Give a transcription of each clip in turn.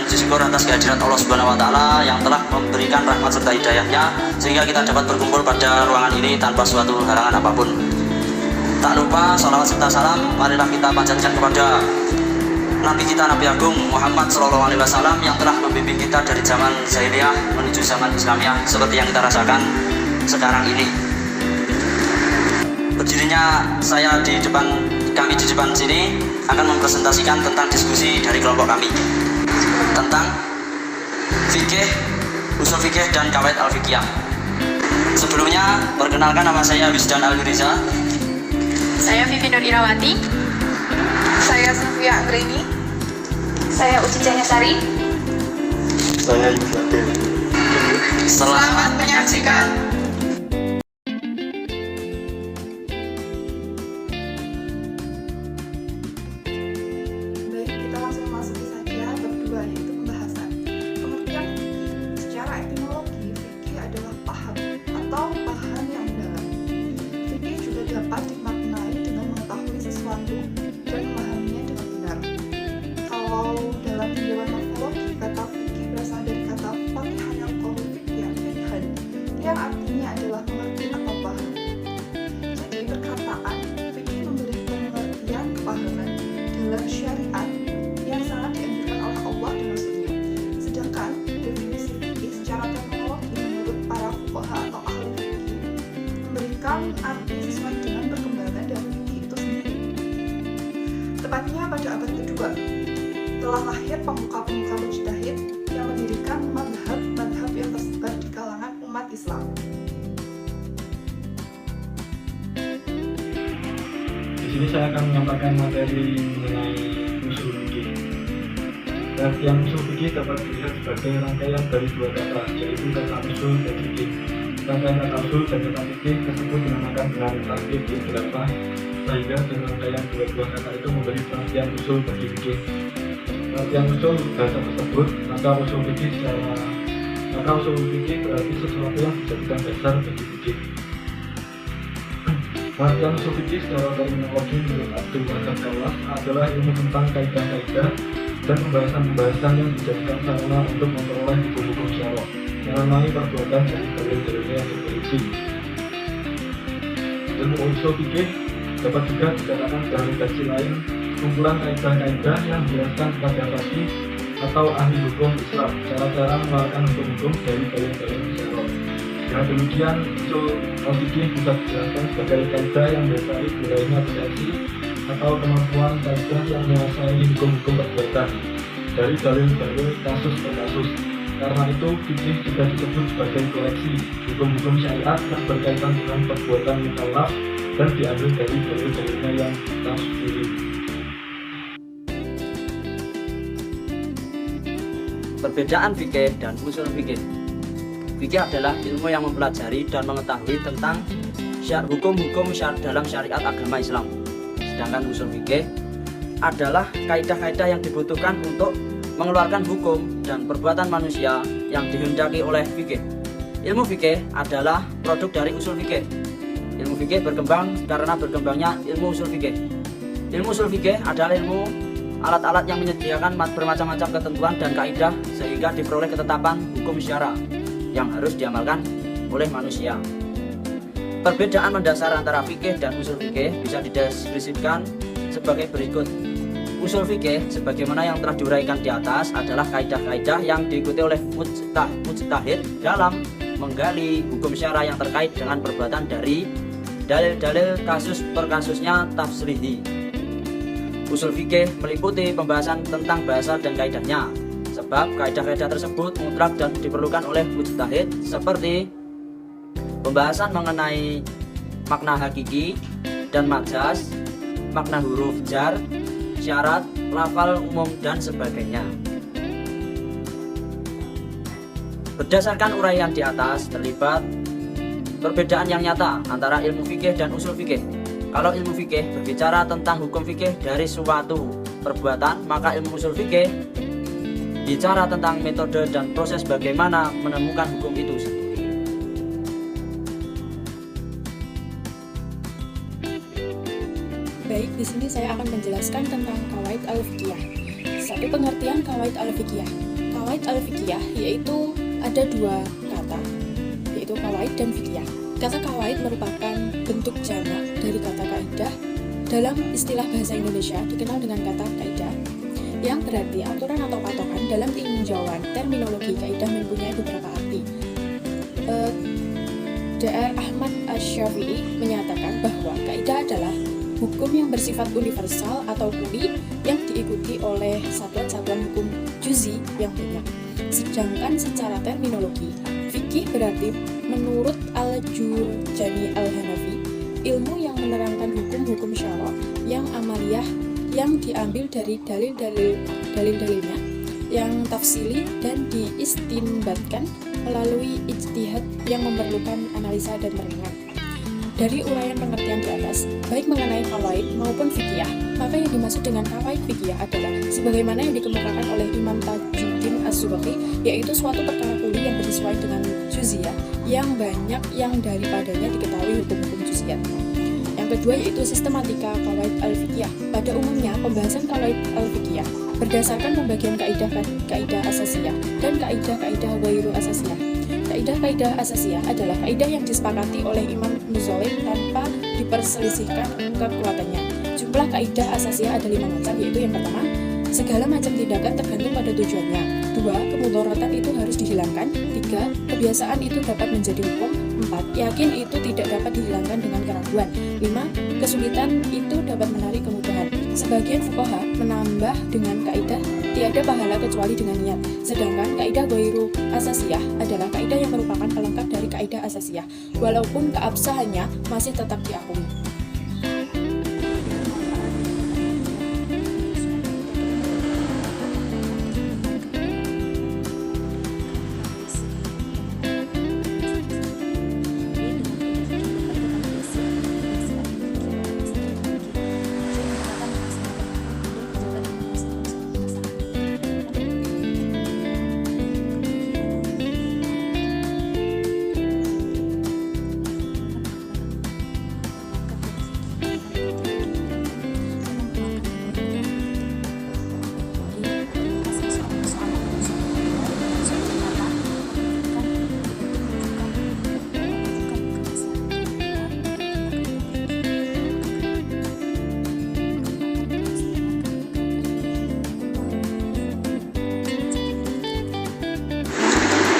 dan puji syukur atas kehadiran Allah Subhanahu wa taala yang telah memberikan rahmat serta hidayahnya sehingga kita dapat berkumpul pada ruangan ini tanpa suatu halangan apapun. Tak lupa salawat serta salam marilah kita panjatkan kepada Nabi kita, Nabi Agung Muhammad SAW yang telah membimbing kita dari zaman jahiliyah menuju zaman Islamiyah seperti yang kita rasakan sekarang ini. Berdirinya kami di depan sini akan mempresentasikan tentang diskusi dari kelompok kami tentang fikih, usul fikih dan qawaid al-fiqhiyah. Sebelumnya, perkenalkan nama saya Wisdan Al-Huriza. Saya Vivi Nur Irawati. Saya Sofia Anggreni. Saya Uci Canyasari. Saya Yusuf. Selamat menyaksikan. Baik, kita langsung masuki saja bab 2, yaitu pembahasan. Pengertian secara etimologi, fikih adalah paham atau paham yang mendalam. Fikih juga dapat dimaknai dengan mengetahui sesuatu dan memahaminya dengan benar. Kalau dalam tinjauan morfologi, kata fikih berasal dari kata fakihan yang fikih, fikhan, yang artinya adalah mengerti atau paham. Jadi perkataan fikih memberi pengertian kepahaman dalam syariat yang sangat dianjurkan oleh Allah dan Rasulnya. Sedangkan definisi fikih secara teknologi menurut para fuqaha atau ahli fikih memberikan arti sesuai dengan perkembangan dari fikih itu sendiri. Tepatnya pada abad kedua telah lahir pemuka-pemuka mujtahid yang mendirikan madhab yang tersebar di kalangan umat Islam. Di sini saya akan menyampaikan materi mengenai usul fikih. Pengertian usul fikih dapat dilihat sebagai rangkaian dari dua kata, yaitu kata usul dan fikih. Rangkaian kata usul dan kata fikih tersebut dinamakan dengan tarkib khilafah, sehingga dengan rangkaian dua buah kata itu memberi pengertian usul bagi fikih. Pengertian usul bahasa tersebut, maka usul fikih berarti sesuatu yang dijadikan dasar bagi fikih. Pengertian usul fikih secara terminologi menurut Abdul Wahab Kawas adalah ilmu tentang kaidah-kaidah dan pembahasan-pembahasan yang dijadikan sarana untuk memperoleh hukum-hukum syara melalui perbuatan dari dalil-dalilnya yang berisi. Ilmu usul fikih dapat juga dikatakan dalam redaksi lain kumpulan kaidah-kaidah yang dijelaskan kepada fakih atau ahli hukum Islam cara-cara mengeluarkan hukum-hukum dari dalil-dalil syara. Dengan demikian, usul fikih bisa dijelaskan sebagai kaidah yang mendasari budayanya redaksi atau kemampuan kaidah yang menguasai hukum-hukum perbuatan dari dalil-dalil kasus per kasus. Karena itu, fikih juga disebut sebagai koleksi hukum-hukum syariat yang berkaitan dengan perbuatan mukallaf dan diambil dari dalil-dalilnya yang tafsiri. Perbedaan fikih dan usul fikih. Fikih adalah ilmu yang mempelajari dan mengetahui tentang hukum-hukum dalam syariat agama Islam. Sedangkan usul fikih adalah kaidah-kaidah yang dibutuhkan untuk mengeluarkan hukum dan perbuatan manusia yang dihendaki oleh fikih. Ilmu fikih adalah produk dari usul fikih. Ilmu fikih berkembang karena berkembangnya ilmu usul fikih. Ilmu usul fikih adalah ilmu alat-alat yang menyediakan bermacam-macam ketentuan dan kaidah sehingga diperoleh ketetapan hukum syara yang harus diamalkan oleh manusia. Perbedaan mendasar antara fikih dan usul fikih bisa dideskripsikan sebagai berikut. Usul fikih sebagaimana yang telah diuraikan di atas adalah kaidah-kaidah yang diikuti oleh mujtahid dalam menggali hukum syara yang terkait dengan perbuatan dari dalil-dalil kasus per kasusnya tafsrihi. Usul fikih meliputi pembahasan tentang bahasa dan kaidahnya, sebab kaidah-kaidah tersebut mutlak dan diperlukan oleh mujtahid, seperti pembahasan mengenai makna hakiki dan majaz, makna huruf jar, syarat, lafal umum, dan sebagainya. Berdasarkan uraian di atas, terlibat perbedaan yang nyata antara ilmu fikih dan usul fikih. Kalau ilmu fikih berbicara tentang hukum fikih dari suatu perbuatan, maka ilmu usul fikih bicara tentang metode dan proses bagaimana menemukan hukum itu sendiri. Baik, di sini saya akan menjelaskan tentang qawaid al-fiqhiyah. Satu pengertian qawaid al-fiqhiyah. qawaid al-fiqhiyah yaitu ada dua kata, yaitu qawaid dan fiqhiyah. Kata qawaid merupakan bentuk jamak dari kata kaidah. Dalam istilah bahasa Indonesia dikenal dengan kata kaidah, yang berarti aturan atau patokan. Dalam tinjauan terminologi, kaidah mempunyai beberapa arti. Dr. Ahmad Asy-Syafi'i menyatakan bahwa kaidah adalah hukum yang bersifat universal atau kuli yang diikuti oleh satuan-satuan hukum juzi yang banyak. Sedangkan secara terminologi, fikih berarti menurut Al-Jurjani Al-Hanafi, ilmu yang menerangkan hukum-hukum syara yang amaliyah yang diambil dari dalil-dalilnya yang tafsili dan diistinbatkan melalui ijtihad yang memerlukan analisa dan merenungan. Dari uraian pengertian di atas, baik mengenai qawaid maupun fiqhiyah, maka yang dimaksud dengan qawaid fiqhiyah adalah sebagaimana yang dikemukakan oleh Imam Tajuddin As-Subki, yaitu suatu perkara kuli yang bersesuaian dengan juz'iyah yang banyak yang daripadanya diketahui hukum-hukum juz'iyah. Yang kedua yaitu sistematika qawaid al-fiqhiyah. Pada umumnya, pembahasan qawaid al-fiqhiyah berdasarkan pembagian kaidah asasiyah dan kaidah ghairu asasiyah. Kaidah asasiyah adalah kaidah yang disepakati oleh Imam Nuzalim tanpa diperselisihkan kekuatannya. Jumlah kaidah asasiyah ada 5 macam, yaitu yang pertama, segala macam tindakan tergantung pada tujuannya. 2. Kemudaratan itu harus dihilangkan. 3. Kebiasaan itu dapat menjadi hukum. 4. Yakin itu tidak dapat dihilangkan dengan keraguan. 5. Kesulitan itu dapat menarik kemudahan. Sebagian fuqaha menambah dengan kaidah tiada pahala kecuali dengan niat. Sedangkan kaidah ghairu asasiyah adalah kaidah yang merupakan pelengkap dari kaidah asasiyah, walaupun keabsahannya masih tetap diakui.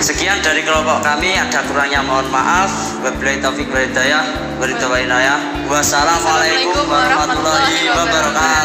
Sekian dari kelompok kami, ada kurangnya mohon maaf. Wabillahi taufiq wal hidayah. Wassalamualaikum warahmatullahi wabarakatuh.